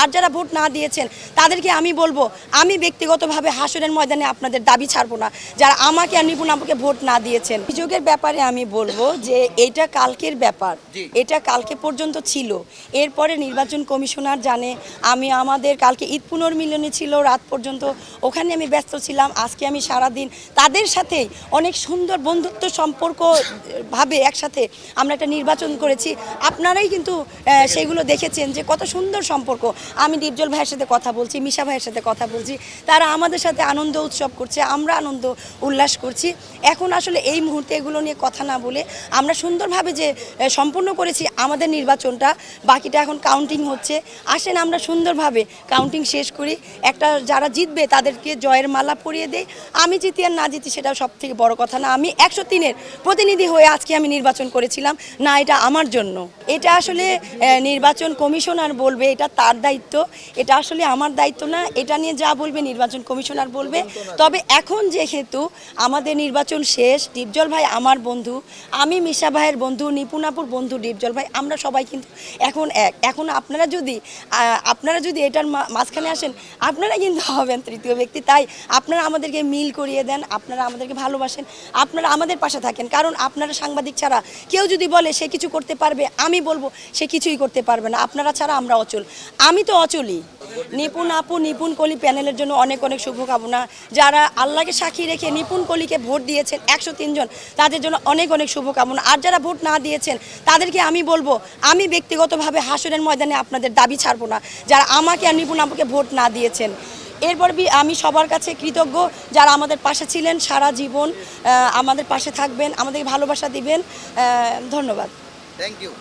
আর যারা ভোট না দিয়েছেন তাদেরকে আমি বলবো, আমি ব্যক্তিগতভাবে হাসরের ময়দানে আপনাদের দাবি ছাড়বো না, যারা আমাকে আর নিপুণ আপুকে ভোট না দিয়েছেন। অভিযোগের ব্যাপারে আমি বলবো যে এটা কালকের ব্যাপার, এটা কালকে পর্যন্ত ছিল। এরপরে নির্বাচন কমিশনার জানে, আমি আমাদের কালকে ঈদ পুনর্মিলনী ছিল রাত পর্যন্ত, ওখানে আমি ব্যস্ত ছিলাম। আজকে আমি সারাদিন তাদের সাথেই অনেক সুন্দর বন্ধুত্ব সম্পর্ক ভাবে একসাথে আমরা একটা নির্বাচন করেছি। আপনারাই কিন্তু সেগুলো দেখেছেন যে কত সুন্দর সম্পর্ক। আমি ডিপজল ভাইয়ের সাথে কথা বলছি, মিশা ভাইয়ের সাথে কথা বলছি, তারা আমাদের সাথে আনন্দ উৎসব করছে, আমরা আনন্দ উল্লাস করছি। এখন আসলে এই মুহূর্তে এগুলো নিয়ে কথা না বলে আমরা সুন্দরভাবে যে সম্পূর্ণ করেছি আমাদের নির্বাচনটা, বাকিটা এখন কাউন্টিং হচ্ছে। আসেন আমরা সুন্দরভাবে কাউন্টিং শেষ করি, একটা যারা জিতবে তাদেরকে জয়ের মালা পরিয়ে দেই। আমি জিতি আর না জিতি সেটা সব থেকে বড় কথা না। আমি 103-এর প্রতিনিধি হয়ে আজকে আমি নির্বাচন করেছিলাম না, এটা আমার জন্য। এটা আসলে নির্বাচন কমিশনার বলবে, এটা তার দায়িত্ব, এটা আসলে আমার দায়িত্ব না। এটা নিয়ে যা বলবে নির্বাচন কমিশনার বলবে। তবে এখন যেহেতু আমাদের নির্বাচন শেষ, ডিপজল ভাই আমার বন্ধু, আমি মিশা ভাইয়ের বন্ধু, নিপুণ আপুর বন্ধু ডিপজল ভাই, আমরা সবাই কিন্তু এখন এক। এখন আপনারা যদি এটার মাঝখানে আসেন, আপনারা কিন্তু হবেন তৃতীয় ব্যক্তি। তাই আপনারা আমাদেরকে মিল করিয়ে দেন, আপনারা আমাদেরকে ভালোবাসেন, আপনারা আমাদের পাশে থাকেন। কারণ আপনারা সাংবাদিক ছাড়া কেউ যদি বলে সে কিছু করতে পারবে, আমি বলবো সে কিছুই করতে পারবে না। আপনারা ছাড়া আমরা অচল, আমি তো অচলই। নিপুণ আপু, নিপুণ কলি প্যানেলের জন্য অনেক অনেক শুভকামনা। যারা আল্লাহকে সাক্ষী রেখে নিপুণ কলিকে ভোট দিয়েছেন 103 জন, তাদের জন্য অনেক অনেক শুভকামনা। আর যারা ভোট না দিয়েছেন তাদেরকে আমি বলবো, আমি ব্যক্তিগতভাবে হাসরের ময়দানে আপনাদের দাবি ছাড়বো না, যারা আমাকে আর নিপুণ আপুকে ভোট না দিয়েছেন। এরপর আমি সবার কাছে কৃতজ্ঞ যারা আমাদের পাশে ছিলেন, সারা জীবন আমাদের পাশে থাকবেন, আমাদের ভালোবাসা দিবেন। ধন্যবাদ। Thank you.